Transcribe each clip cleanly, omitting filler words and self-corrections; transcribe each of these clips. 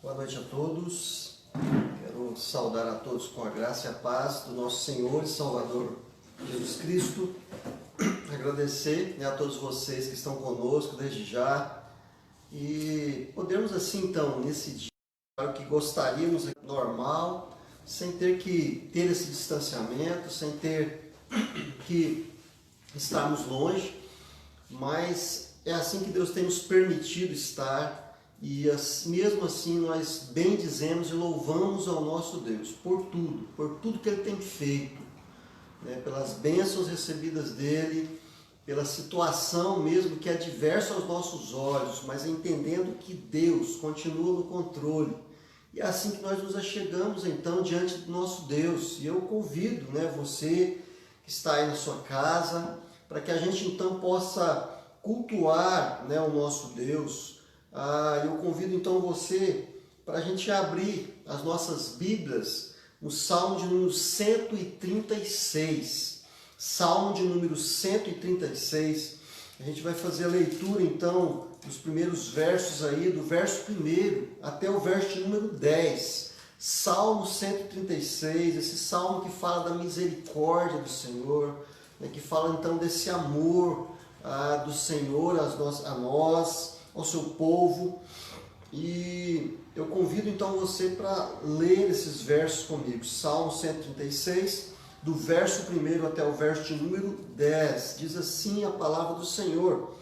Boa noite a todos. Quero saudar a todos com a graça e a paz do nosso Senhor e Salvador Jesus Cristo. Agradecer a todos vocês que estão conosco desde já. E podemos assim, então, nesse dia, claro que gostaríamos, normal, sem ter que ter esse distanciamento, sem ter que estarmos longe, mas é assim que Deus tem nos permitido estar. E mesmo assim nós bendizemos e louvamos ao nosso Deus por tudo que Ele tem feito, né? Pelas bênçãos recebidas dEle, pela situação mesmo que é adversa aos nossos olhos, mas entendendo que Deus continua no controle. E é assim que nós nos achegamos então diante do nosso Deus. E eu convido, né, você que está aí na sua casa, para que a gente então possa cultuar, né, o nosso Deus. Eu convido então você para a gente abrir as nossas Bíblias no Salmo de número 136. Salmo de número 136. A gente vai fazer a leitura então dos primeiros versos aí, do verso 1 até o verso de número 10. Salmo 136, esse salmo que fala da misericórdia do Senhor, né, que fala então desse amor do Senhor a nós, ao seu povo. E eu convido então você para ler esses versos comigo. Salmo 136, do verso 1 até o verso de número 10. Diz assim a palavra do Senhor: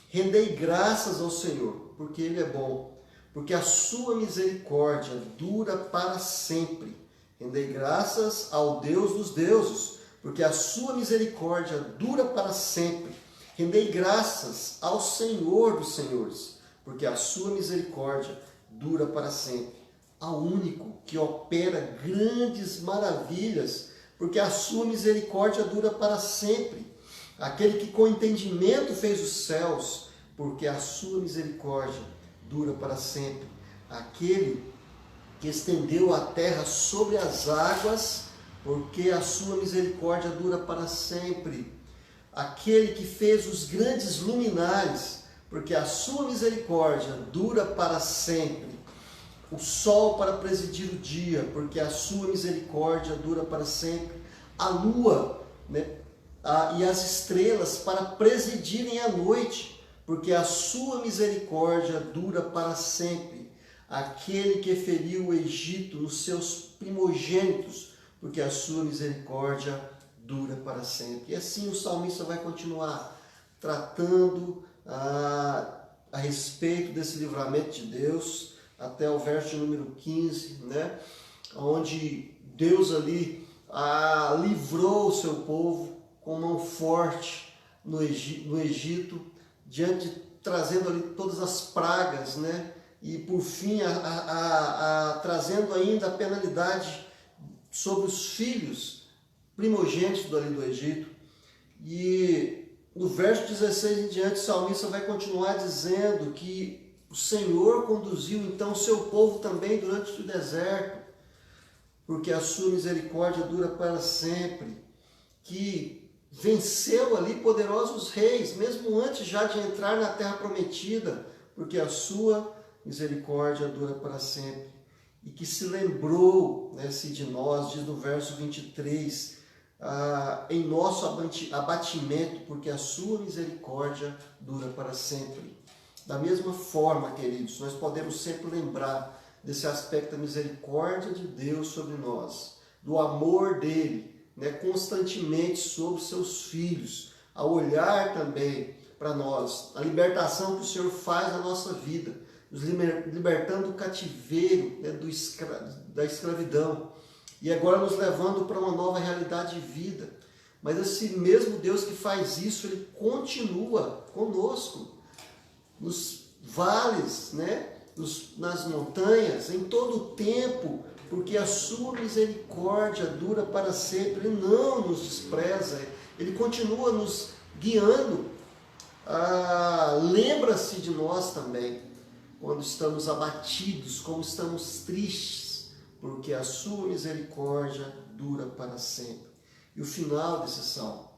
rendei graças ao Senhor, porque Ele é bom, porque a sua misericórdia dura para sempre. Rendei graças ao Deus dos deuses, porque a sua misericórdia dura para sempre. Rendei graças ao Senhor dos senhores, porque a sua misericórdia dura para sempre. Ao único que opera grandes maravilhas, porque a sua misericórdia dura para sempre. Aquele que com entendimento fez os céus, porque a sua misericórdia dura para sempre. Aquele que estendeu a terra sobre as águas, porque a sua misericórdia dura para sempre. Aquele que fez os grandes luminares, porque a sua misericórdia dura para sempre. O sol para presidir o dia, porque a sua misericórdia dura para sempre. A lua, né, e as estrelas para presidirem a noite, porque a sua misericórdia dura para sempre. Aquele que feriu o Egito nos seus primogênitos, porque a sua misericórdia dura para sempre. E assim o salmista vai continuar tratando a respeito desse livramento de Deus, até o verso número 15, né? Onde Deus ali livrou o seu povo com mão forte no Egito, trazendo ali todas as pragas, né? E por fim trazendo ainda a penalidade sobre os filhos primogênitos ali do Egito. E no verso 16 em diante, o salmista vai continuar dizendo que o Senhor conduziu então o seu povo também durante o deserto, porque a sua misericórdia dura para sempre, que venceu ali poderosos reis, mesmo antes já de entrar na terra prometida, porque a sua misericórdia dura para sempre, e que se lembrou, né, de nós, diz no verso 23, em nosso abatimento, porque a sua misericórdia dura para sempre. Da mesma forma, queridos, nós podemos sempre lembrar desse aspecto da misericórdia de Deus sobre nós, do amor dele, né, constantemente sobre seus filhos, a olhar também para nós, a libertação que o Senhor faz na nossa vida, nos libertando do cativeiro, né, da escravidão, e agora nos levando para uma nova realidade de vida. Mas esse mesmo Deus que faz isso, Ele continua conosco, nos vales, né? Nas montanhas, em todo o tempo, porque a sua misericórdia dura para sempre. Ele não nos despreza, Ele continua nos guiando. Lembra-se de nós também, quando estamos abatidos, como estamos tristes, porque a sua misericórdia dura para sempre. E o final desse salmo,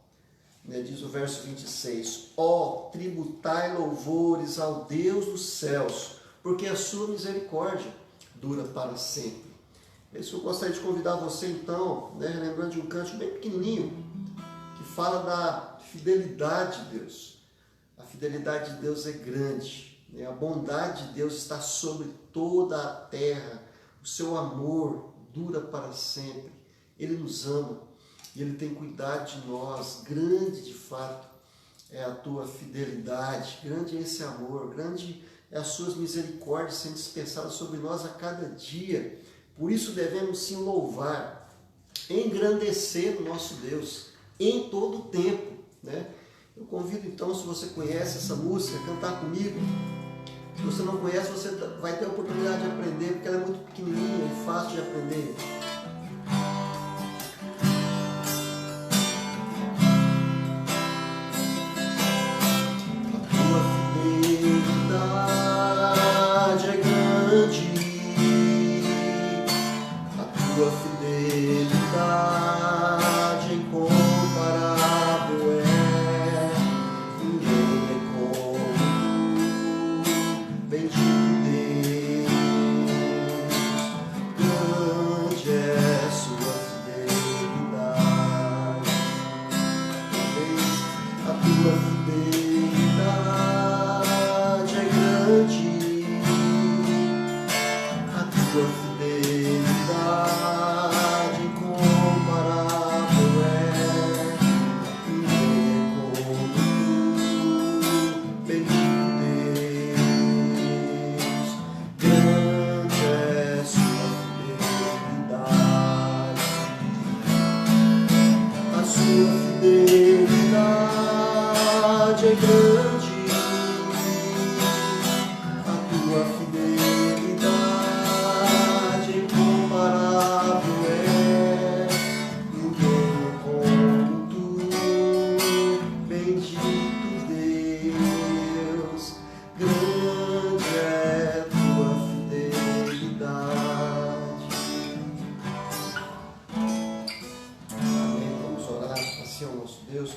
né, diz o verso 26, tributai louvores ao Deus dos céus, porque a sua misericórdia dura para sempre. É isso que eu gostaria de convidar você então, lembrando de um canto bem pequenininho, que fala da fidelidade de Deus. A fidelidade de Deus é grande, a bondade de Deus está sobre toda a terra, o seu amor dura para sempre, Ele nos ama e Ele tem cuidado de nós. Grande de fato é a tua fidelidade, grande é esse amor, grande é as suas misericórdias sendo dispensadas sobre nós a cada dia. Por isso devemos sim louvar, engrandecer o nosso Deus em todo o tempo, Eu convido então, se você conhece essa música, a cantar comigo. Se você não conhece, você vai ter a oportunidade de aprender, porque ela é muito pequenininha e fácil de aprender.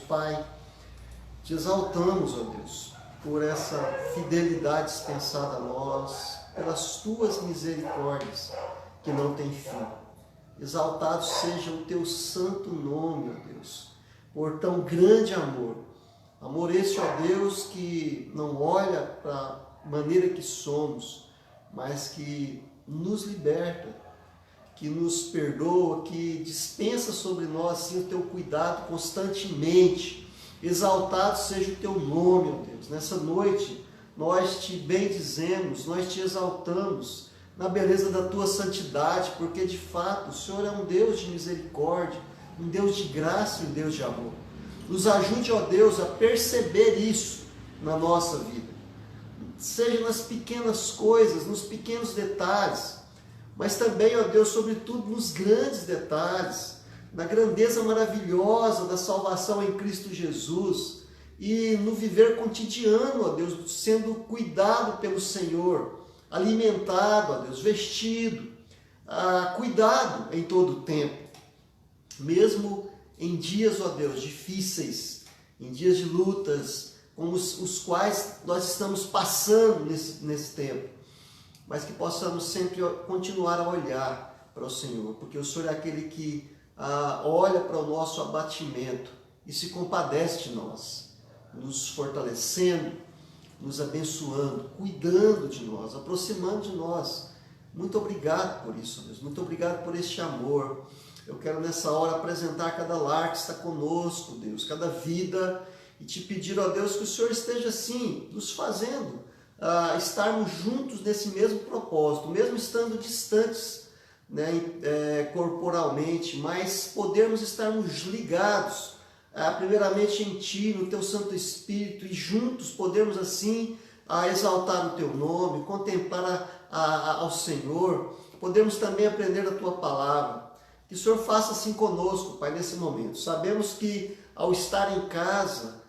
Pai, te exaltamos, ó Deus, por essa fidelidade dispensada a nós, pelas tuas misericórdias que não têm fim. Exaltado seja o teu santo nome, ó Deus, por tão grande amor. Amor esse, ó Deus, que não olha para a maneira que somos, mas que nos liberta, que nos perdoa, que dispensa sobre nós sim, o teu cuidado constantemente. Exaltado seja o teu nome, ó Deus. Nessa noite nós te bendizemos, nós te exaltamos na beleza da tua santidade, porque de fato o Senhor é um Deus de misericórdia, um Deus de graça e um Deus de amor. Nos ajude, ó Deus, a perceber isso na nossa vida, seja nas pequenas coisas, nos pequenos detalhes, mas também, ó Deus, sobretudo nos grandes detalhes, na grandeza maravilhosa da salvação em Cristo Jesus e no viver cotidiano, ó Deus, sendo cuidado pelo Senhor, alimentado, ó Deus, vestido, cuidado em todo o tempo, mesmo em dias, ó Deus, difíceis, em dias de lutas, como os quais nós estamos passando nesse tempo, mas que possamos sempre continuar a olhar para o Senhor, porque o Senhor é aquele que olha para o nosso abatimento e se compadece de nós, nos fortalecendo, nos abençoando, cuidando de nós, aproximando de nós. Muito obrigado por isso, Deus. Muito obrigado por este amor. Eu quero nessa hora apresentar cada lar que está conosco, Deus, cada vida, e te pedir, ó Deus, que o Senhor esteja assim, nos fazendo estarmos juntos nesse mesmo propósito, mesmo estando distantes, corporalmente, mas podermos estarmos ligados, primeiramente em Ti, no Teu Santo Espírito, e juntos podermos assim exaltar o Teu nome, contemplar ao Senhor, podemos também aprender a Tua Palavra. Que o Senhor faça assim conosco, Pai, nesse momento. Sabemos que ao estar em casa,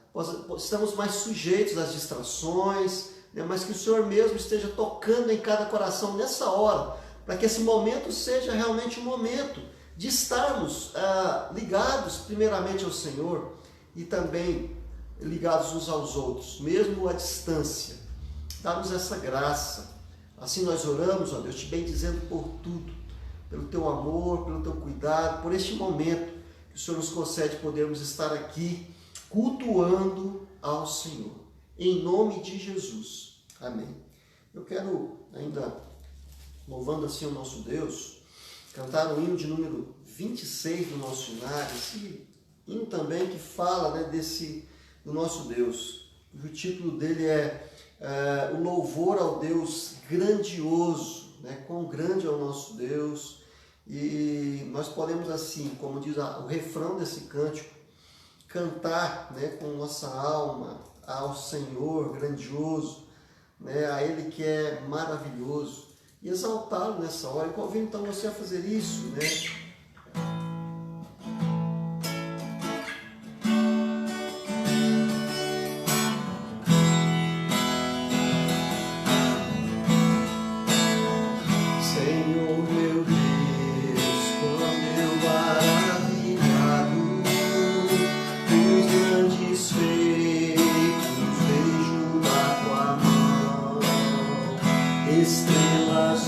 estamos mais sujeitos às distrações, mas que o Senhor mesmo esteja tocando em cada coração nessa hora, para que esse momento seja realmente um momento de estarmos ligados primeiramente ao Senhor e também ligados uns aos outros, mesmo à distância. Dá-nos essa graça, Assim nós oramos, ó Deus, te bendizendo por tudo, pelo teu amor, pelo teu cuidado, por este momento que o Senhor nos concede podermos estar aqui cultuando ao Senhor. Em nome de Jesus. Amém. Eu quero ainda, louvando assim o nosso Deus, cantar o hino de número 26 do nosso hinário, esse hino também que fala, né, do nosso Deus. O título dele é o louvor ao Deus grandioso, né? Quão grande é o nosso Deus. E nós podemos assim, como diz o refrão desse cântico, cantar, né, com nossa alma ao Senhor grandioso, né, a Ele que é maravilhoso, e exaltá-lo nessa hora. Eu convido então você a fazer isso, né? Estrelas,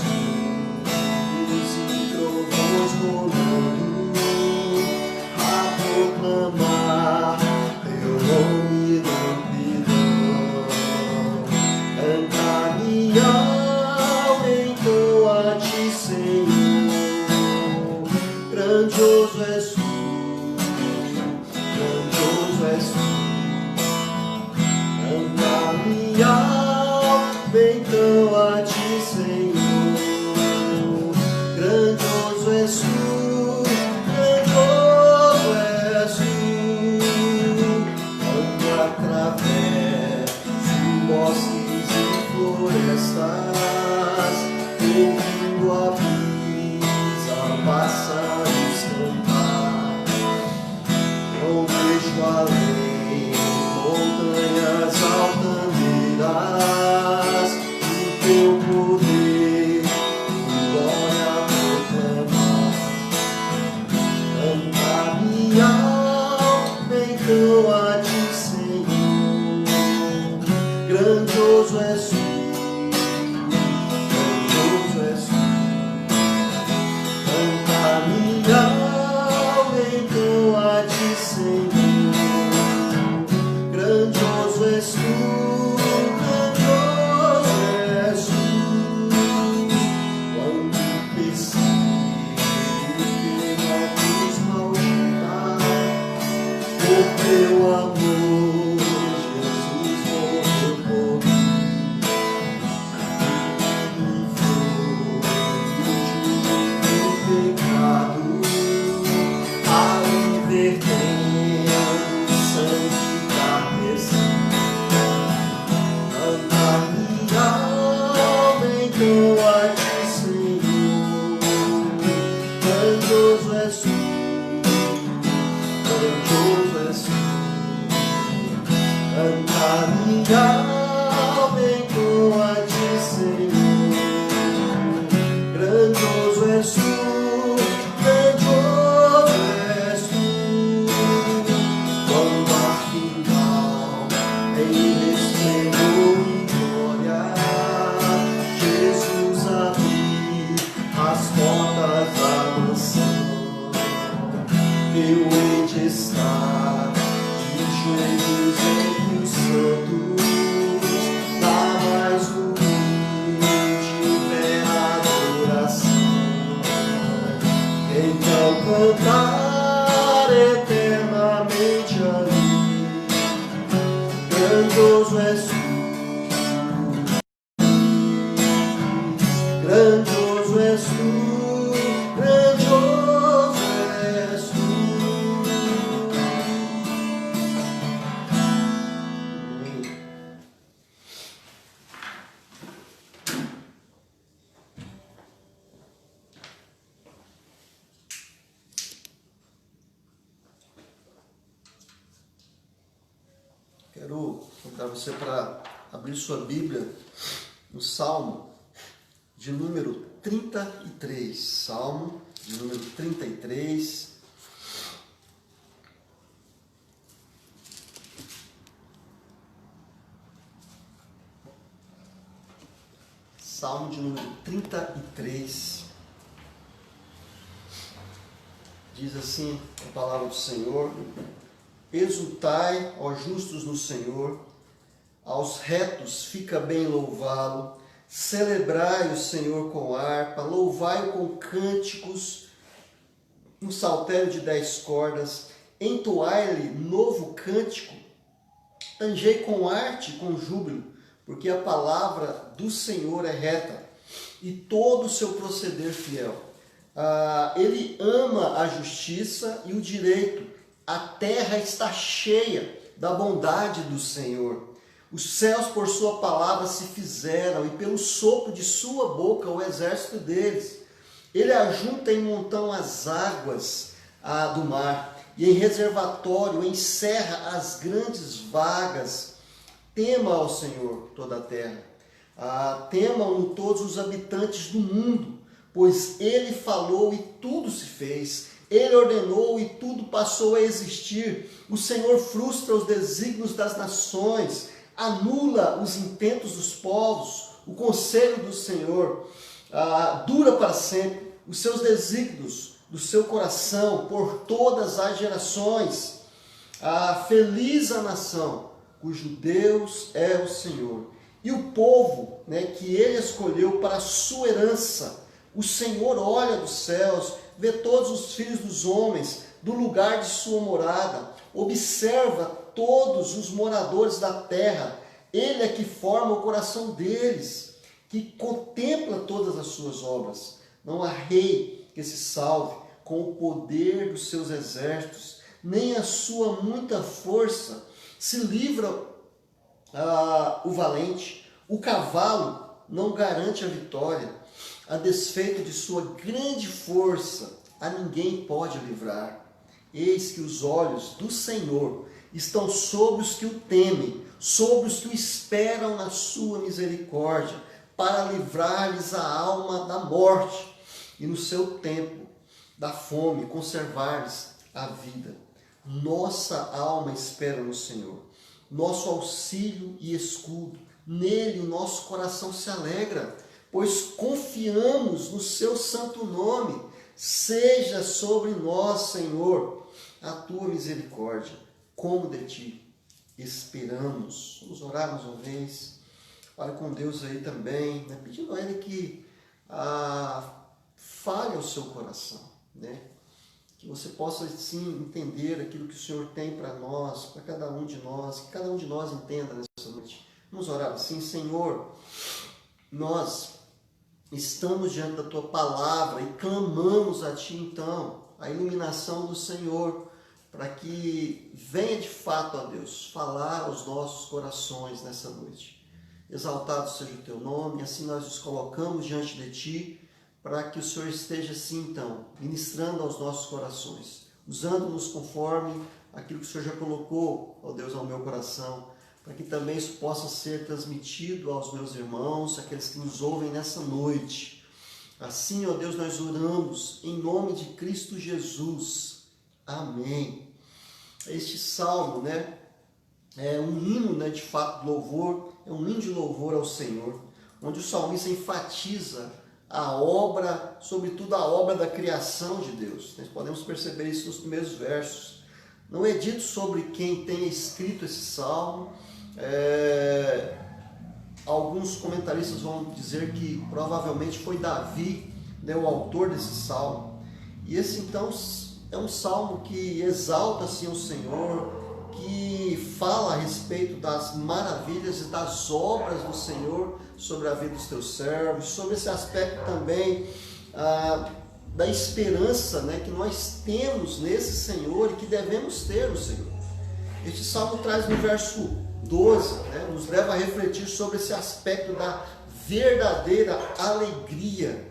luzes e trovões rolando, a proclamar teu nome na amplidão. Canta minha alma, entoa a ti, Senhor. Grandioso és tu, grandioso és tu. Canta minha alma, entoa a ti, Senhor. Grandioso és tu, grandioso és tu. Ando atravesso bosques e florestas, ouvindo a brisa, pássaros cantar. Não vejo além montanhas altaneiras, o teu poder, glória proclamar. Canta minha alma, então a ti, Senhor. Grandioso és tu, grandioso és tu. Canta minha alma, então a ti, Senhor. Grandioso és tu, grandioso és tu. Quando percebo que altos malditar, por teu amor, Jesus morreu por mim. E foi o pecado, ali vertendo sangue carmesim. Anda minha alma, então a ti, Senhor. Grandioso és tu, grandioso és tu. Anda minha alma, então a ti, Senhor. Grandioso és tu, grandioso és tu. Quando afinal em resplendor e glória, Jesus abriu as portas da mansão. Eu hei de estar de joelhos entre os santos, na mais humilde e vera adoração. Então cantar eternamente ali. Grandioso és tu, grandioso és tu, grandioso és tu. Amém. Quero convidar você para abrir sua Bíblia no Salmo de número 33. Salmo de número 33. Salmo de número 33. Diz assim a palavra do Senhor: exultai, ó justos no Senhor, aos retos fica bem louvá-lo, celebrai o Senhor com harpa, louvai-o com cânticos, um saltério de 10 cordas, entoai-lhe novo cântico, tangei com arte e com júbilo, porque a palavra do Senhor é reta e todo o seu proceder fiel. Ele ama a justiça e o direito. A terra está cheia da bondade do Senhor. Os céus por sua palavra se fizeram, e pelo sopro de sua boca o exército deles. Ele ajunta em montão as águas do mar, e em reservatório encerra as grandes vagas. Tema ao Senhor toda a terra. Temam todos os habitantes do mundo, pois ele falou e tudo se fez. Ele ordenou e tudo passou a existir. O Senhor frustra os desígnios das nações, anula os intentos dos povos. O conselho do Senhor dura para sempre. Os seus desígnios do seu coração por todas as gerações. Feliz a nação cujo Deus é o Senhor, e o povo, que ele escolheu para a sua herança. O Senhor olha dos céus, vê todos os filhos dos homens, do lugar de sua morada, observa todos os moradores da terra. Ele é que forma o coração deles, que contempla todas as suas obras. Não há rei que se salve com o poder dos seus exércitos, nem a sua muita força se livra o valente. O cavalo não garante a vitória. A despeito de sua grande força, a ninguém pode livrar. Eis que os olhos do Senhor estão sobre os que o temem, sobre os que o esperam na sua misericórdia, para livrar-lhes a alma da morte, e no seu tempo da fome conservar-lhes a vida. Nossa alma espera no Senhor, nosso auxílio e escudo. Nele o nosso coração se alegra, pois confiamos no seu santo nome. Seja sobre nós, Senhor, a tua misericórdia, como de ti esperamos. Vamos orar mais uma vez. Fale com Deus aí também, pedindo a Ele que fale ao seu coração, que você possa sim entender aquilo que o Senhor tem para nós, para cada um de nós, que cada um de nós entenda nessa noite. Vamos orar assim: Senhor, nós estamos diante da tua palavra e clamamos a ti então a iluminação do Senhor, para que venha de fato, ó Deus, falar aos nossos corações nessa noite. Exaltado seja o teu nome, assim nós nos colocamos diante de ti, para que o Senhor esteja assim então, ministrando aos nossos corações, usando-nos conforme aquilo que o Senhor já colocou, ó Deus, ao meu coração, para que também isso possa ser transmitido aos meus irmãos, aqueles que nos ouvem nessa noite. Assim, ó Deus, nós oramos em nome de Cristo Jesus. Amém. Este salmo, é um hino, de fato, de louvor, é um hino de louvor ao Senhor, onde o salmista enfatiza a obra, sobretudo a obra da criação de Deus. Nós podemos perceber isso nos primeiros versos. Não é dito sobre quem tenha escrito esse salmo. Alguns comentaristas vão dizer que provavelmente foi Davi, o autor desse salmo. E esse então é um salmo que exalta assim o Senhor, que fala a respeito das maravilhas e das obras do Senhor sobre a vida dos teus servos, sobre esse aspecto também da esperança, que nós temos nesse Senhor e que devemos ter no Senhor. Este salmo traz no verso 12, nos leva a refletir sobre esse aspecto da verdadeira alegria.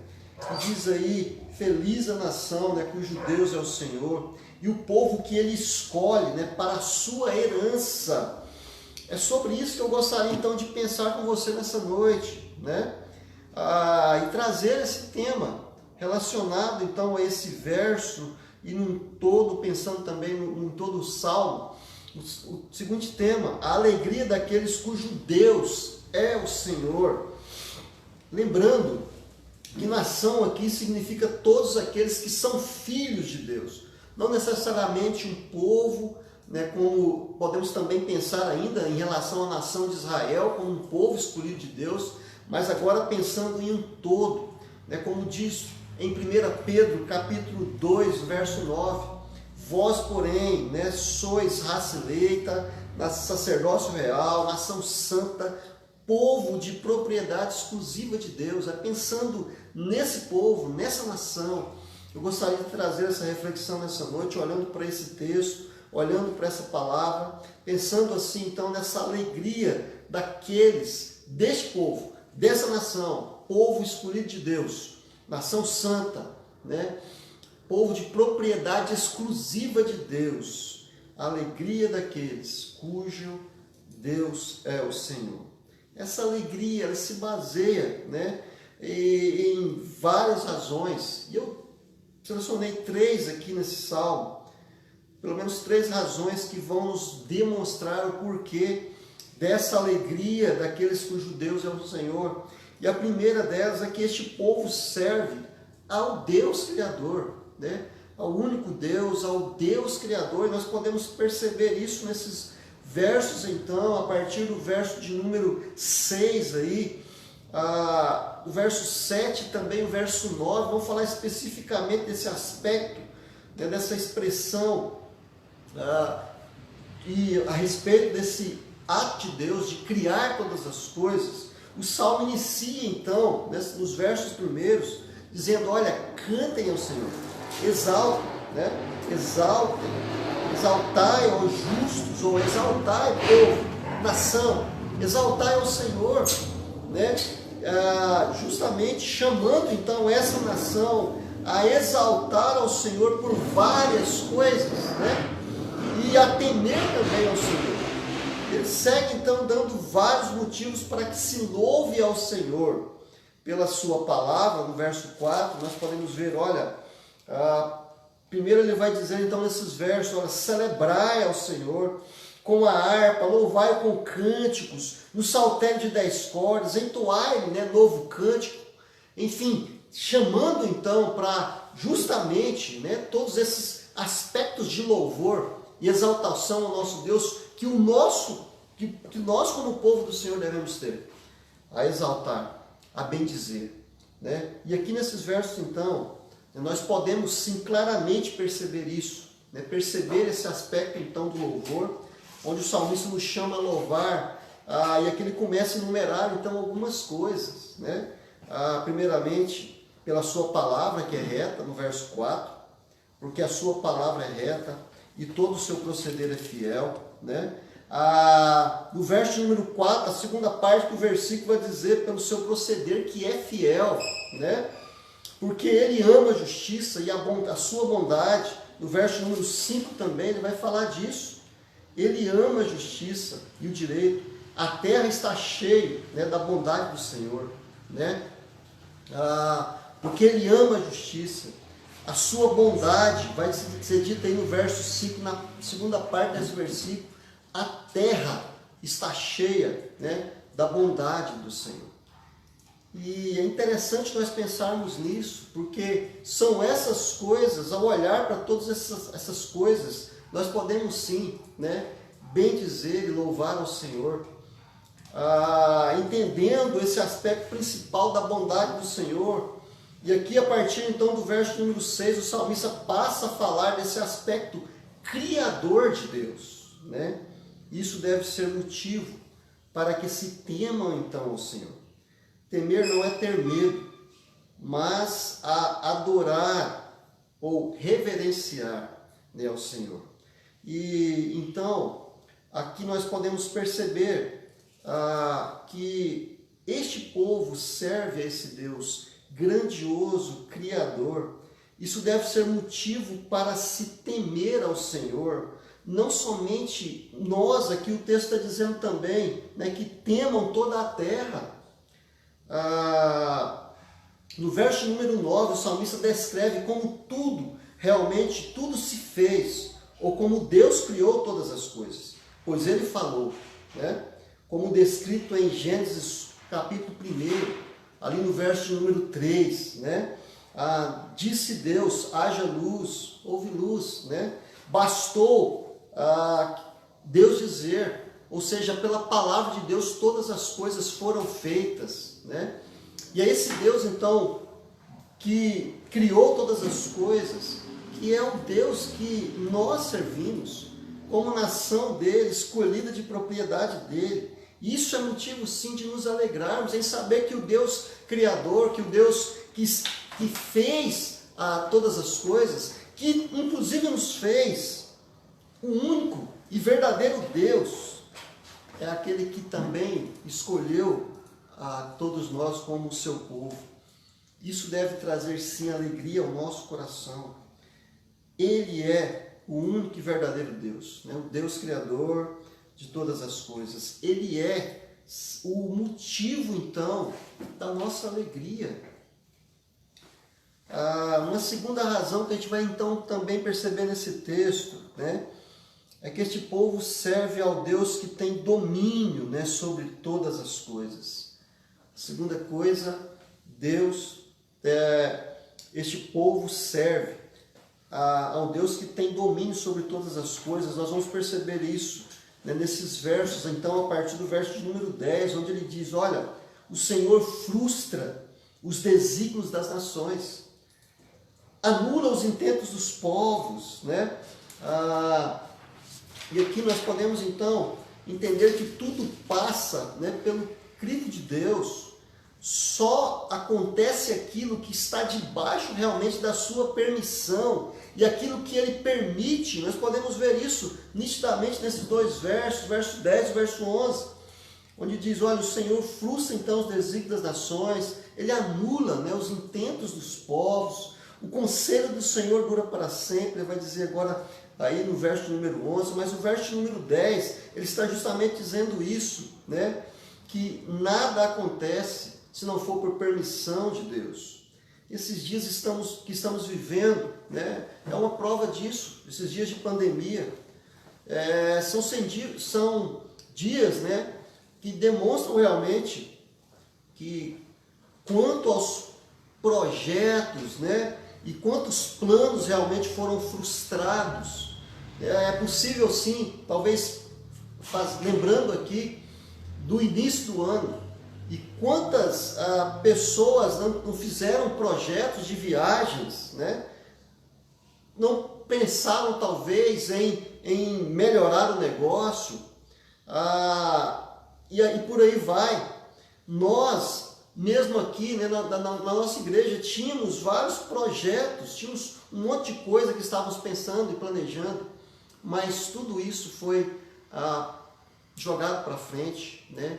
E diz aí: feliz a nação, cujo Deus é o Senhor, e o povo que ele escolhe, para a sua herança. É sobre isso que eu gostaria então de pensar com você nessa noite, e trazer esse tema relacionado então a esse verso e num todo, pensando também em todo o salmo. O seguinte tema: a alegria daqueles cujo Deus é o Senhor. lembrando que nação aqui significa todos aqueles que são filhos de Deus, não necessariamente um povo, né, como podemos também pensar ainda em relação à nação de Israel como um povo escolhido de Deus, mas agora pensando em um todo, né, como diz em 1 Pedro capítulo 2, verso 9, vós porém, né, sois raça eleita, sacerdócio real, nação santa, povo de propriedade exclusiva de Deus. É pensando nesse povo, nessa nação, eu gostaria de trazer essa reflexão nessa noite, olhando para esse texto, olhando para essa palavra, pensando assim então nessa alegria daqueles, deste povo, dessa nação, povo escolhido de Deus, nação santa, né? Povo de propriedade exclusiva de Deus, a alegria daqueles cujo Deus é o Senhor. Essa alegria, ela se baseia, né, em várias razões, e eu selecionei 3 aqui nesse salmo, pelo menos 3 razões que vão nos demonstrar o porquê dessa alegria daqueles cujo Deus é o Senhor. E a primeira delas é que este povo serve ao Deus Criador, né? Ao único Deus, ao Deus Criador, e nós podemos perceber isso nesses versos então, a partir do verso de número 6 aí, o verso 7 e também o verso 9, vão falar especificamente desse aspecto, né, dessa expressão, e a respeito desse ato de Deus de criar todas as coisas. O salmo inicia então, nos versos primeiros, dizendo, olha, cantem ao Senhor, exaltem, né? Exaltem, exaltai aos justos, ou exaltai povo, nação, exaltai ao Senhor, né? Justamente chamando então essa nação a exaltar ao Senhor por várias coisas, né? E a temer também ao Senhor. Ele segue então dando vários motivos para que se louve ao Senhor pela sua palavra. No verso 4 nós podemos ver, olha, primeiro ele vai dizer então nesses versos, olha, celebrai ao Senhor com a harpa, louvai com cânticos, no saltério de 10 cordas, entoai, né, novo cântico, enfim, chamando então para justamente, né, todos esses aspectos de louvor e exaltação ao nosso Deus, que nós como povo do Senhor devemos ter, a exaltar, a bendizer, né? E aqui nesses versos então, nós podemos sim claramente perceber isso, né? Perceber esse aspecto então do louvor, onde o salmista nos chama a louvar, e aqui ele começa a enumerar então algumas coisas, né? Primeiramente, pela sua palavra que é reta, no verso 4, porque a sua palavra é reta e todo o seu proceder é fiel, né? No verso número 4, a segunda parte do versículo vai dizer pelo seu proceder que é fiel, né? Porque ele ama a justiça e a sua bondade. No verso número 5 também ele vai falar disso. Ele ama a justiça e o direito. A terra está cheia, né, da bondade do Senhor, né? Porque ele ama a justiça. A sua bondade, vai ser dita aí no verso 5, na segunda parte desse versículo, a terra está cheia, né, da bondade do Senhor. E é interessante nós pensarmos nisso, porque são essas coisas, ao olhar para todas essas coisas, nós podemos sim, né, bendizer e louvar ao Senhor, entendendo esse aspecto principal da bondade do Senhor. E aqui, a partir então do verso número 6, o salmista passa a falar desse aspecto criador de Deus, né? Isso deve ser motivo para que se temam então ao Senhor. Temer não é ter medo, mas a adorar ou reverenciar, né, ao Senhor. E então, aqui nós podemos perceber que este povo serve a esse Deus grandioso, criador. Isso deve ser motivo para se temer ao Senhor. Não somente nós, aqui o texto está dizendo também, né, que temam toda a terra. No verso número 9, o salmista descreve como realmente tudo se fez, ou como Deus criou todas as coisas, pois ele falou, né? Como descrito em Gênesis capítulo 1, ali no verso número 3, né? Disse Deus, haja luz, houve luz, né? Bastou Deus dizer, ou seja, pela palavra de Deus todas as coisas foram feitas, né? E é esse Deus então que criou todas as coisas, que é o Deus que nós servimos como nação dele, escolhida de propriedade dele. Isso é motivo sim de nos alegrarmos em saber que o Deus Criador, que o Deus que fez todas as coisas, que inclusive nos fez, o único e verdadeiro Deus, é aquele que também escolheu a todos nós como o seu povo. Isso deve trazer sim alegria ao nosso coração. Ele é o único e verdadeiro Deus, né? O Deus Criador de todas as coisas. Ele é o motivo então da nossa alegria. Uma segunda razão que a gente vai então também perceber nesse texto, né, é que este povo serve ao Deus que tem domínio, né, sobre todas as coisas. A segunda coisa, este povo serve ao Deus que tem domínio sobre todas as coisas. Nós vamos perceber isso, né, nesses versos, então a partir do verso de número 10, onde ele diz, olha, o Senhor frustra os desígnios das nações, anula os intentos dos povos, né? E aqui nós podemos então entender que tudo passa, né, pelo crivo de Deus. Só acontece aquilo que está debaixo realmente da sua permissão e aquilo que ele permite. Nós podemos ver isso nitidamente nesses dois versos, verso 10 e verso 11, onde diz, olha, o Senhor frustra então os desígnios das nações, ele anula, né, os intentos dos povos, o conselho do Senhor dura para sempre. Ele vai dizer agora aí no verso número 11, mas o verso número 10, ele está justamente dizendo isso, né, que nada acontece se não for por permissão de Deus. Esses dias que estamos vivendo, né, é uma prova disso. Esses dias de pandemia são dias, né, que demonstram realmente que quanto aos projetos, né, e quantos planos realmente foram frustrados. É possível sim, talvez lembrando aqui do início do ano, e quantas pessoas não fizeram projetos de viagens, né? Não pensaram talvez em melhorar o negócio, e por aí vai. Nós, mesmo aqui, né, na nossa igreja, tínhamos vários projetos, tínhamos um monte de coisa que estávamos pensando e planejando, mas tudo isso foi jogado para frente, né?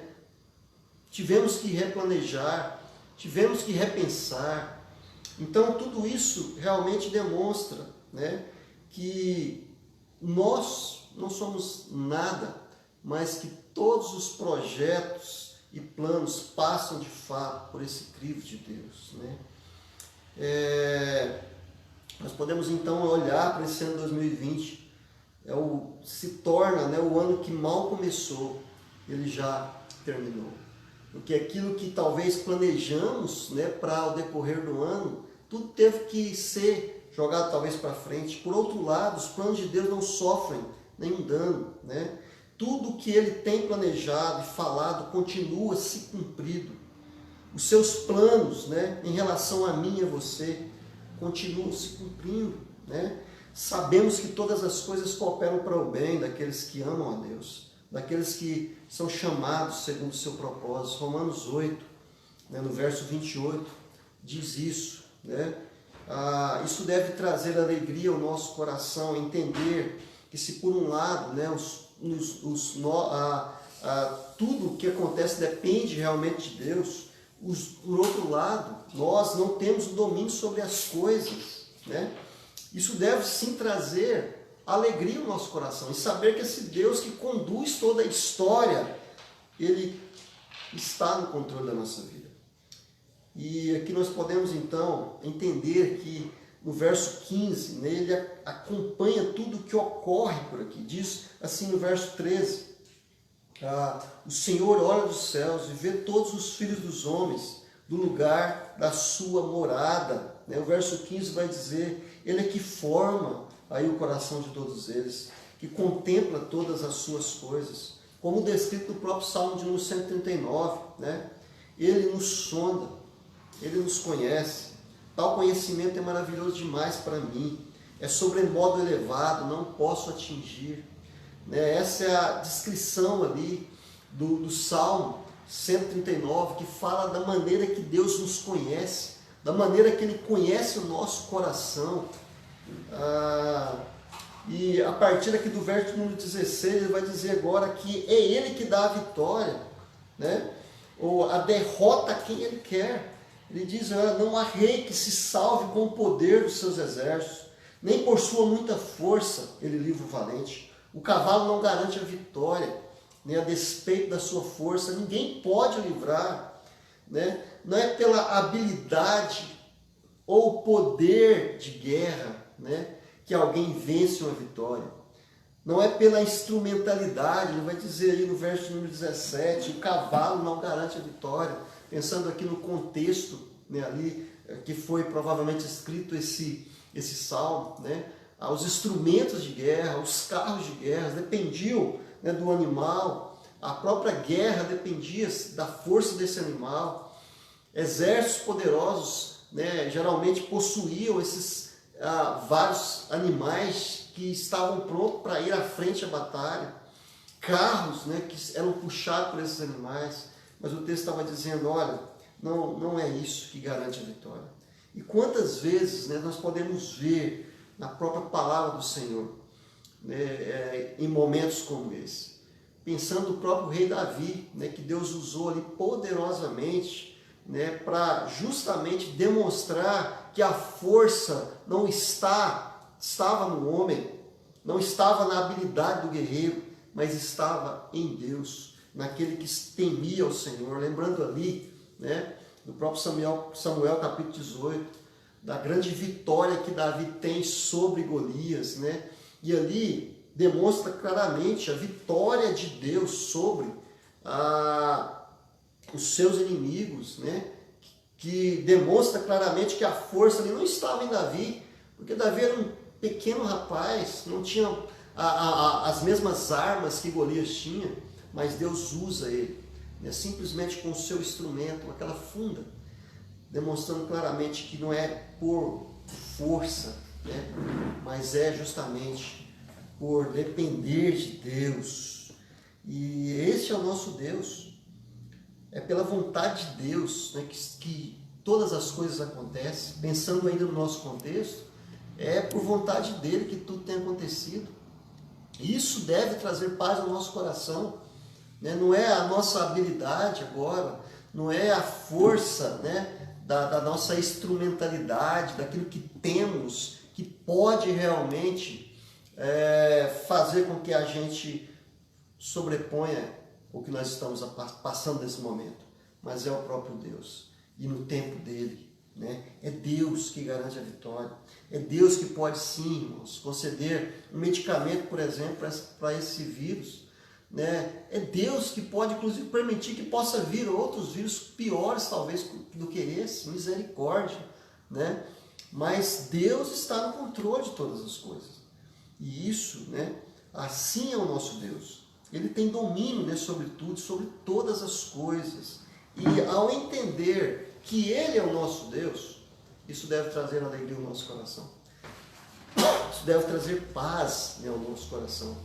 Tivemos que replanejar, tivemos que repensar. Então tudo isso realmente demonstra, né, que nós não somos nada, mas que todos os projetos e planos passam de fato por esse crivo de Deus, né? Nós podemos então olhar para esse ano 2020, se torna, né, o ano que mal começou, ele já terminou. Porque aquilo que talvez planejamos, né, para o decorrer do ano, tudo teve que ser jogado talvez para frente. Por outro lado, os planos de Deus não sofrem nenhum dano, né? Tudo que ele tem planejado e falado continua se cumprindo. Os seus planos, né, em relação a mim e a você continuam se cumprindo, né? Sabemos que todas as coisas cooperam para o bem daqueles que amam a Deus, daqueles que são chamados segundo o seu propósito. Romanos 8, né, no verso 28, diz isso, né? Isso deve trazer alegria ao nosso coração, entender que se por um lado, né, tudo o que acontece depende realmente de Deus, por outro lado, nós não temos o domínio sobre as coisas, né? Isso deve sim trazer alegria ao nosso coração, e saber que esse Deus que conduz toda a história, ele está no controle da nossa vida. E aqui nós podemos então entender que no verso 15, né, ele acompanha tudo o que ocorre por aqui. Diz assim no verso 13, o Senhor olha dos céus e vê todos os filhos dos homens, do lugar da sua morada. O verso 15 vai dizer, ele é que forma aí o coração de todos eles, que contempla todas as suas coisas, como descrito no próprio Salmo de número 139, Ele nos sonda, ele nos conhece, tal conhecimento é maravilhoso demais para mim, é sobremodo elevado, não posso atingir. Essa é a descrição ali do Salmo 139, que fala da maneira que Deus nos conhece, da maneira que Ele conhece o nosso coração. E a partir aqui do verso número 16, ele vai dizer agora que é Ele que dá a vitória, ou a derrota a quem Ele quer. Ele diz, não há rei que se salve com o poder dos seus exércitos, nem por sua muita força Ele livra o valente. O cavalo não garante a vitória, nem a despeito da sua força, ninguém pode livrar. Não é pela habilidade ou poder de guerra, que alguém vence uma vitória. Não é pela instrumentalidade, ele vai dizer aí no verso número 17, o cavalo não garante a vitória, pensando aqui no contexto, ali que foi provavelmente escrito esse salmo, os instrumentos de guerra, os carros de guerra dependiam do animal, a própria guerra dependia da força desse animal, exércitos poderosos geralmente possuíam esses vários animais que estavam prontos para ir à frente à batalha, carros que eram puxados por esses animais, mas o texto estava dizendo, olha, não é isso que garante a vitória. E quantas vezes nós podemos ver na própria palavra do Senhor, em momentos como esse, pensando no próprio rei Davi, que Deus usou ali poderosamente, para justamente demonstrar que a força não estava no homem, não estava na habilidade do guerreiro, mas estava em Deus, naquele que temia o Senhor. Lembrando ali, no próprio Samuel capítulo 18, da grande vitória que Davi tem sobre Golias, e ali demonstra claramente a vitória de Deus sobre os seus inimigos, que demonstra claramente que a força ali não estava em Davi, porque Davi era um pequeno rapaz, não tinha as mesmas armas que Golias tinha, mas Deus usa ele, simplesmente com o seu instrumento, aquela funda, demonstrando claramente que não é por força, mas é justamente por depender de Deus. E esse é o nosso Deus. É pela vontade de Deus que todas as coisas acontecem. Pensando ainda no nosso contexto, é por vontade dele que tudo tem acontecido. Isso deve trazer paz ao nosso coração. Não é a nossa habilidade agora, não é a força da nossa instrumentalidade, daquilo que temos, que pode realmente fazer com que a gente sobreponha o que nós estamos passando nesse momento, mas é o próprio Deus, e no tempo dele, é Deus que garante a vitória, é Deus que pode sim, irmãos, conceder um medicamento, por exemplo, para esse vírus, é Deus que pode inclusive permitir que possa vir outros vírus piores talvez do que esse, misericórdia, mas Deus está no controle de todas as coisas, e isso, assim é o nosso Deus. Ele tem domínio sobre tudo, sobre todas as coisas. E ao entender que Ele é o nosso Deus, isso deve trazer alegria ao nosso coração. Isso deve trazer paz ao nosso coração.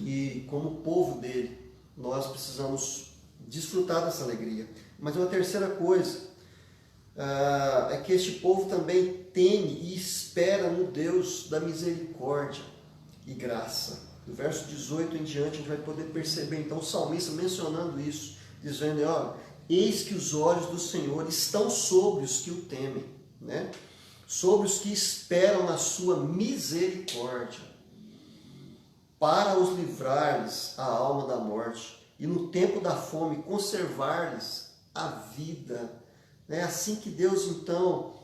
E como povo dele, nós precisamos desfrutar dessa alegria. Mas uma terceira coisa é que este povo também teme e espera no Deus da misericórdia e graça. Do verso 18 em diante, a gente vai poder perceber, então, o salmista mencionando isso, dizendo, olha, eis que os olhos do Senhor estão sobre os que o temem, sobre os que esperam na sua misericórdia, para os livrar-lhes a alma da morte, e no tempo da fome conservar-lhes a vida. É assim que Deus, então,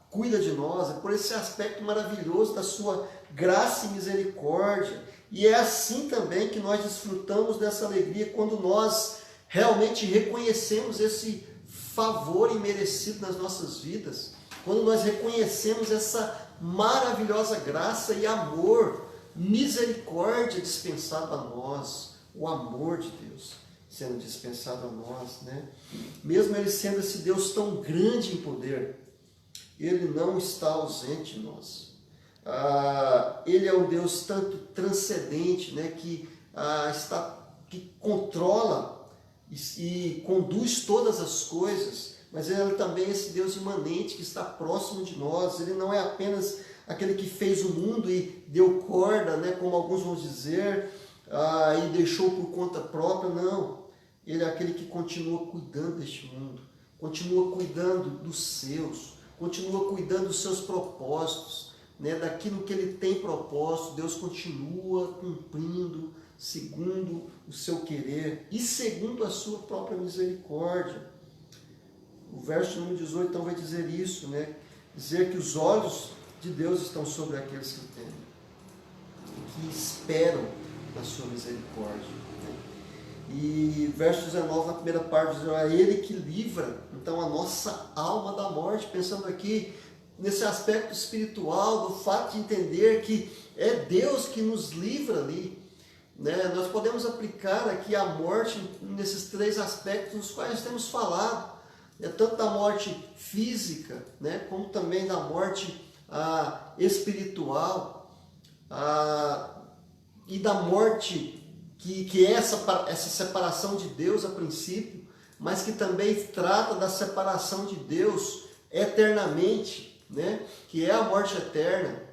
cuida de nós, é por esse aspecto maravilhoso da sua graça e misericórdia. E é assim também que nós desfrutamos dessa alegria quando nós realmente reconhecemos esse favor imerecido nas nossas vidas, quando nós reconhecemos essa maravilhosa graça e amor, misericórdia dispensado a nós, o amor de Deus sendo dispensado a nós, né? Mesmo Ele sendo esse Deus tão grande em poder, Ele não está ausente em nós. Ele é um Deus tanto transcendente, né? Que controla e conduz todas as coisas, mas Ele é também esse Deus imanente que está próximo de nós. Ele não é apenas aquele que fez o mundo e deu corda, né, como alguns vão dizer, e deixou por conta própria. Não, Ele é aquele que continua cuidando deste mundo, continua cuidando dos seus, continua cuidando dos seus propósitos, né, daquilo que Ele tem propósito. Deus continua cumprindo segundo o seu querer e segundo a sua própria misericórdia. O verso número 18 então vai dizer isso, né? Dizer que os olhos de Deus estão sobre aqueles que o temem, que esperam na sua misericórdia, né? E verso 19, na primeira parte, diz: é Ele que livra então a nossa alma da morte, pensando aqui nesse aspecto espiritual, do fato de entender que é Deus que nos livra ali, né? Nós podemos aplicar aqui a morte nesses três aspectos nos quais temos falado, tanto da morte física, né, como também da morte espiritual, e da morte que é essa separação de Deus a princípio, mas que também trata da separação de Deus eternamente, né, que é a morte eterna.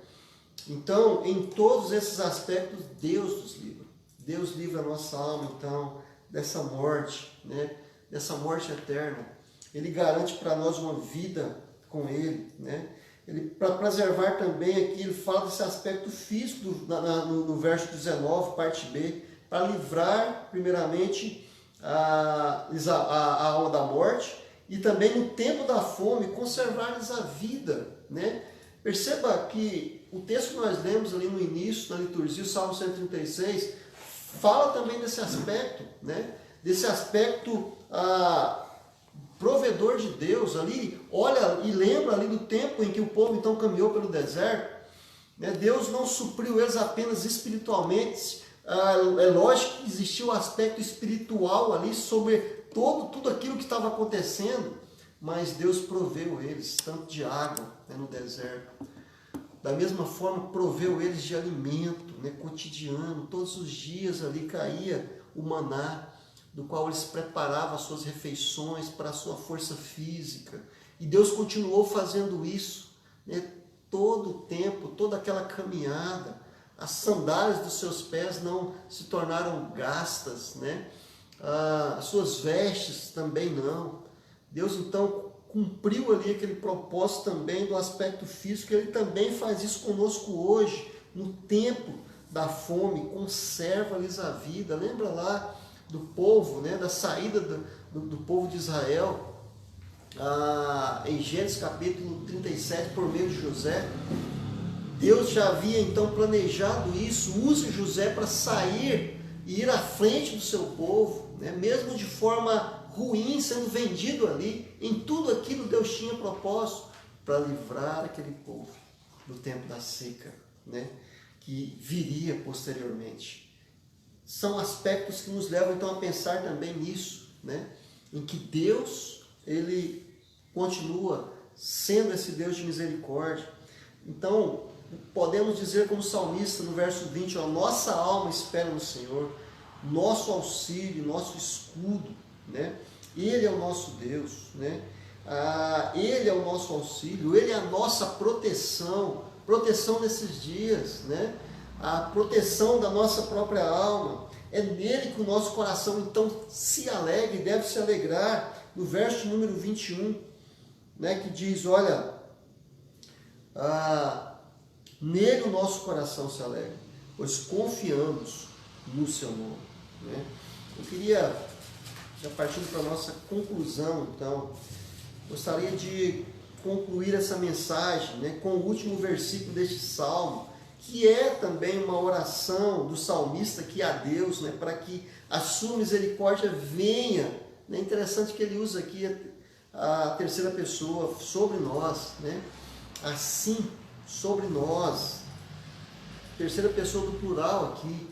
Então, em todos esses aspectos, Deus nos livra. Deus livra a nossa alma, então, dessa morte, né, dessa morte eterna. Ele garante para nós uma vida com Ele, né? Ele, para preservar também aqui, ele fala desse aspecto físico no verso 19, parte B, para livrar, primeiramente, a alma da morte, e também no tempo da fome, conservar-lhes a vida, né? Perceba que o texto que nós lemos ali no início, na liturgia, o Salmo 136, fala também desse aspecto, né? Desse aspecto provedor de Deus ali. Olha e lembra ali do tempo em que o povo então caminhou pelo deserto, né? Deus não supriu eles apenas espiritualmente. É lógico que existia o aspecto espiritual ali sobre tudo aquilo que estava acontecendo, mas Deus proveu eles tanto de água, né, no deserto. Da mesma forma, proveu eles de alimento, né, cotidiano. Todos os dias ali caía o maná, do qual eles preparavam as suas refeições para a sua força física. E Deus continuou fazendo isso, né, todo o tempo, toda aquela caminhada. As sandálias dos seus pés não se tornaram gastas, né? As suas vestes também não. Deus então cumpriu ali aquele propósito também do aspecto físico. Ele também faz isso conosco hoje, no tempo da fome, conserva-lhes a vida. Lembra lá do povo, né, da saída do povo de Israel, em Gênesis capítulo 37, por meio de José. Deus já havia então planejado isso. Usa José para sair e ir à frente do seu povo, né, mesmo de forma ruim, sendo vendido ali. Em tudo aquilo Deus tinha propósito para livrar aquele povo do tempo da seca, né, que viria posteriormente. São aspectos que nos levam então a pensar também nisso, né? Em que Deus, Ele continua sendo esse Deus de misericórdia. Então, podemos dizer como salmista no verso 20, nossa alma espera no Senhor, nosso auxílio, nosso escudo, né? Ele é o nosso Deus, né? Ele é o nosso auxílio, Ele é a nossa proteção nesses dias, né? A proteção da nossa própria alma. É nele que o nosso coração então se alegra e deve se alegrar. No verso número 21, né, que diz, olha, nele o nosso coração se alegra, pois confiamos no seu nome, né? Eu queria, já partindo para a nossa conclusão, então, gostaria de concluir essa mensagem, né, com o último versículo deste salmo, que é também uma oração do salmista aqui a Deus, né, para que a sua misericórdia venha. É interessante que ele usa aqui a terceira pessoa, sobre nós, né? Assim, sobre nós. Terceira pessoa do plural aqui.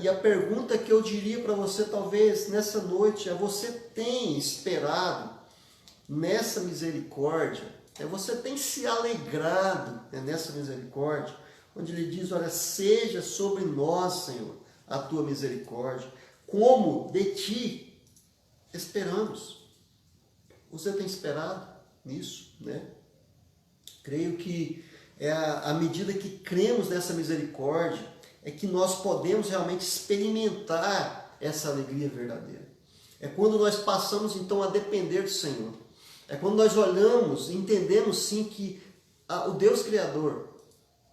E a pergunta que eu diria para você, talvez, nessa noite, é: você tem esperado nessa misericórdia? Você tem se alegrado, né, nessa misericórdia? Onde ele diz: olha, seja sobre nós, Senhor, a tua misericórdia, como de ti esperamos. Você tem esperado nisso, né? Creio que à medida que cremos nessa misericórdia, é que nós podemos realmente experimentar essa alegria verdadeira. É quando nós passamos então a depender do Senhor. É quando nós olhamos e entendemos sim que o Deus Criador,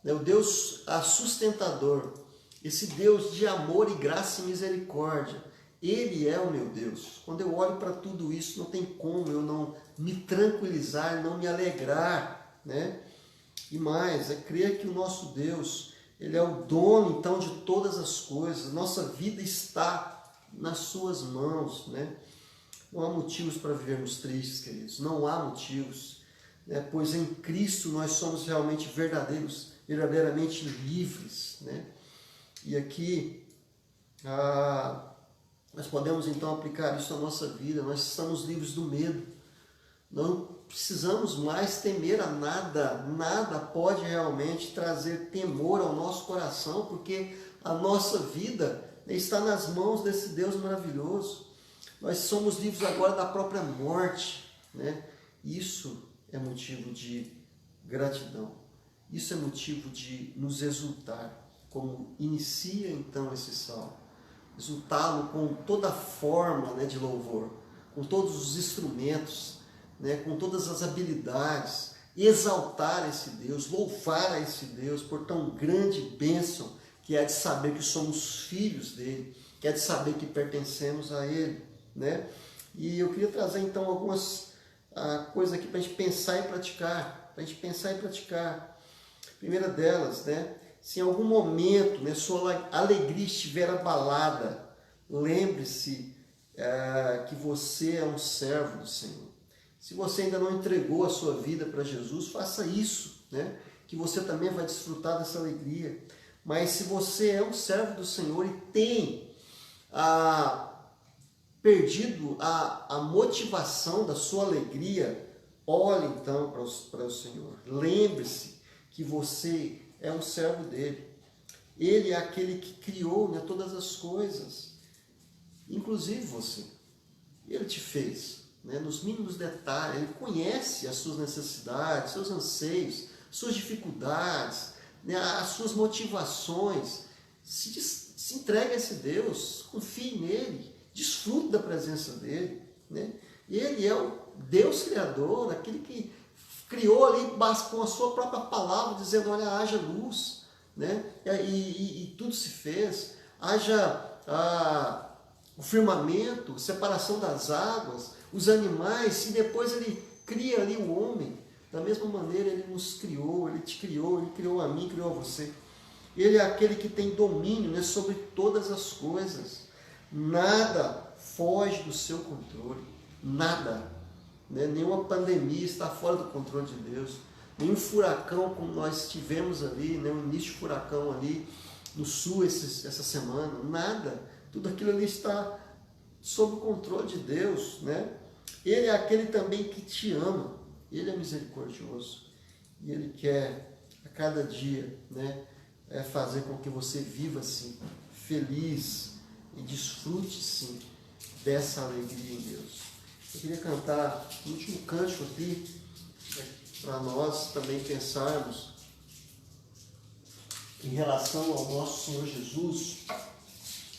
né, o Deus sustentador, esse Deus de amor e graça e misericórdia, Ele é o meu Deus. Quando eu olho para tudo isso, não tem como eu não me tranquilizar, não me alegrar, né? E mais, é crer que o nosso Deus, Ele é o dono então de todas as coisas. Nossa vida está nas suas mãos, né? Não há motivos para vivermos tristes, queridos. Não há motivos, né? Pois em Cristo nós somos realmente verdadeiramente livres, né? E aqui nós podemos então aplicar isso à nossa vida. Nós estamos livres do medo. Não precisamos mais temer a nada. Nada pode realmente trazer temor ao nosso coração, porque a nossa vida está nas mãos desse Deus maravilhoso. Nós somos livres agora da própria morte, né? Isso é motivo de gratidão. Isso é motivo de nos exultar, como inicia então esse salmo. Exultá-lo com toda a forma, né, de louvor, com todos os instrumentos, né, com todas as habilidades, exaltar esse Deus, louvar a esse Deus por tão grande bênção que é de saber que somos filhos dele, que é de saber que pertencemos a ele, né? E eu queria trazer então algumas coisas aqui para a gente pensar e praticar, Primeira delas, né? Se em algum momento, né, sua alegria estiver abalada, lembre-se que você é um servo do Senhor. Se você ainda não entregou a sua vida para Jesus, faça isso, né? Que você também vai desfrutar dessa alegria. Mas se você é um servo do Senhor e tem perdido a motivação da sua alegria, olhe então para o Senhor. Lembre-se que você é um servo dele. Ele é aquele que criou, né, todas as coisas, inclusive você. Ele te fez, né, nos mínimos detalhes. Ele conhece as suas necessidades, seus anseios, suas dificuldades, né, as suas motivações. Se entregue a esse Deus, confie nele, desfrute da presença dele, né? Ele é o Deus Criador, aquele que criou ali com a sua própria palavra, dizendo: olha, haja luz, né? E tudo se fez. Haja o firmamento, separação das águas, os animais, e depois ele cria ali o homem. Da mesma maneira ele nos criou, ele te criou, ele criou a mim, criou a você. Ele é aquele que tem domínio, né, sobre todas as coisas. Nada foge do seu controle, nada. Né? Nenhuma pandemia está fora do controle de Deus. Nenhum furacão como nós tivemos ali, né? Um início de furacão ali no sul essa semana, nada. Tudo aquilo ali está sob o controle de Deus, né? Ele é aquele também que te ama. Ele é misericordioso. E Ele quer a cada dia, né, fazer com que você viva assim, feliz, e desfrute sim dessa alegria em Deus. Eu queria cantar o último cântico aqui, para nós também pensarmos em relação ao nosso Senhor Jesus.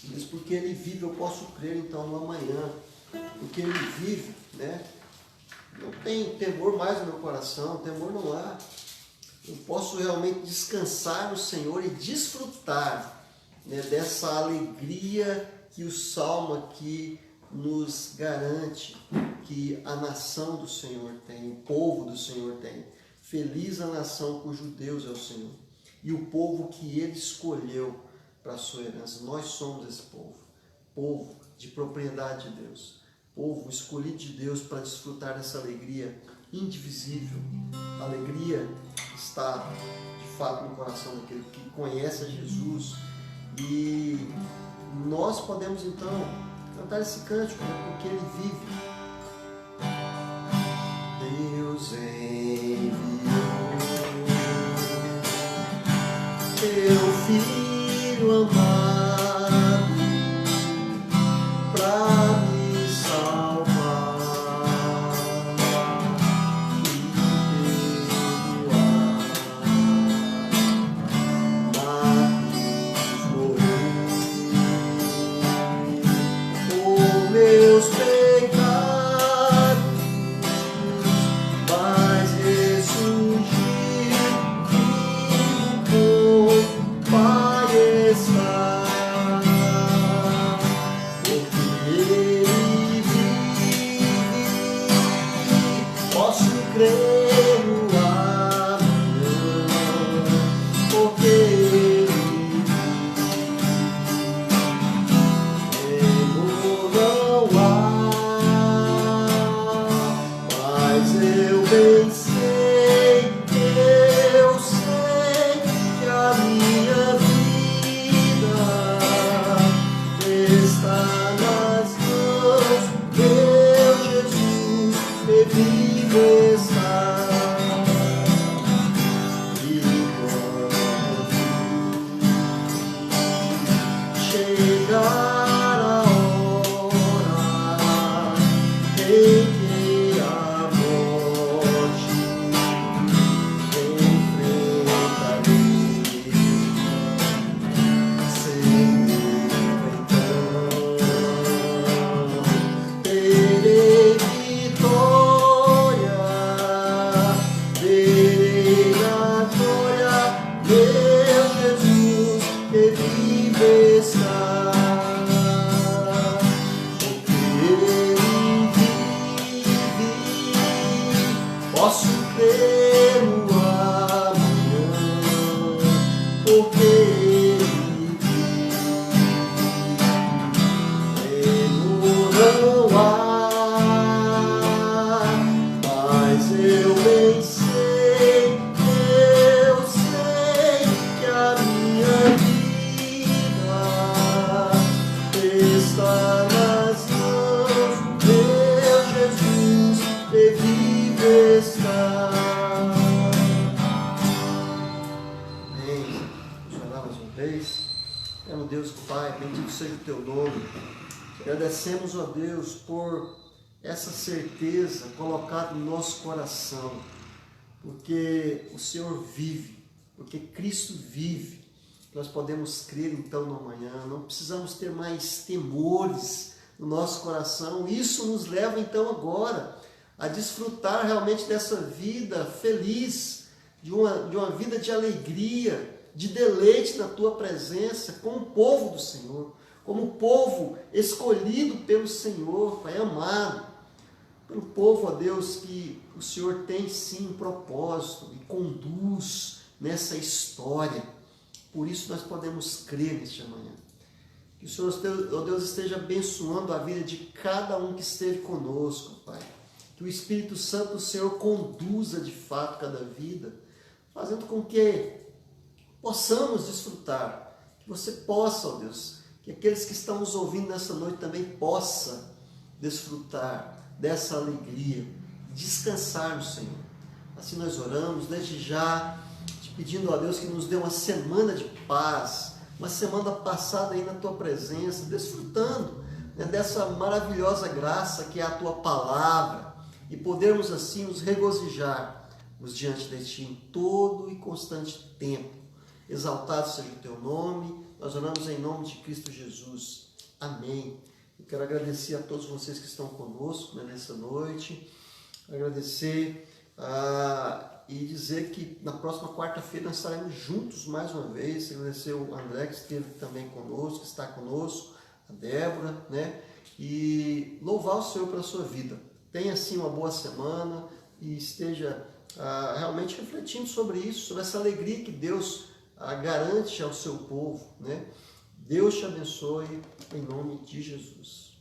Mas porque Ele vive, eu posso crer então no amanhã. Porque Ele vive, né? Não tem temor mais no meu coração, temor não há. Eu posso realmente descansar no Senhor e desfrutar, né, dessa alegria que o Salmo aqui nos garante que a nação do Senhor tem, o povo do Senhor tem. Feliz a nação cujo Deus é o Senhor e o povo que Ele escolheu para a sua herança. Nós somos esse povo, povo de propriedade de Deus, povo escolhido de Deus para desfrutar dessa alegria indivisível. A alegria está de fato no coração daquele que conhece a Jesus, e nós podemos então cantar esse cântico, né? Porque Ele vive. Deus enviou Teu Filho amado para me salvar e perdoar. Na cruz morreu por meus pecados, mas ressurgiu vivo com Pai está. Porque Ele vive, posso crer no amanhã. Porque Ele não há, mas eu bem sei que a minha vida está nas mãos do meu Jesus, que vive está. E quando chegar a hora em que a morte enfrentarei, sem medo então terei vitória, verei na glória meu Jesus que vive está. Porque Ele vive, posso crer no amanhã. Porque Ele vive, não há, mas eu bem sei que a minha vida está nas mãos do meu Jesus, que vive está. Amém. Vamos orar mais uma vez. Meu Deus Pai, bendito seja o Teu nome. Agradecemos, ó Deus, por essa certeza colocada no nosso coração, porque o Senhor vive, porque Cristo vive. Nós podemos crer então no amanhã, não precisamos ter mais temores no nosso coração. Isso nos leva então agora a desfrutar realmente dessa vida feliz, de uma vida de alegria, de deleite na Tua presença, com o povo do Senhor, como povo escolhido pelo Senhor, Pai amado, pelo povo, ó Deus, que o Senhor tem sim um propósito e conduz nessa história. Por isso nós podemos crer neste amanhã. Que o Senhor, ó Deus, esteja abençoando a vida de cada um que esteve conosco, Pai. Que o Espírito Santo do Senhor conduza de fato cada vida, fazendo com que possamos desfrutar, que você possa, ó Deus, que aqueles que estão nos ouvindo nessa noite também possam desfrutar dessa alegria, descansar no Senhor. Assim nós oramos, desde já, te pedindo a Deus que nos dê uma semana de paz, uma semana passada aí na Tua presença, desfrutando, né, dessa maravilhosa graça que é a Tua palavra, e podermos assim nos regozijar diante de Ti em todo e constante tempo. Exaltado seja o Teu nome, nós oramos em nome de Cristo Jesus. Amém. Eu quero agradecer a todos vocês que estão conosco, né, nessa noite, agradecer e dizer que na próxima quarta-feira nós estaremos juntos mais uma vez. Agradecer o André, que esteve também conosco, que está conosco, a Débora, né, e louvar o Senhor pela sua vida. Tenha assim uma boa semana e esteja realmente refletindo sobre isso, sobre essa alegria que Deus garante ao seu povo, né? Deus te abençoe em nome de Jesus.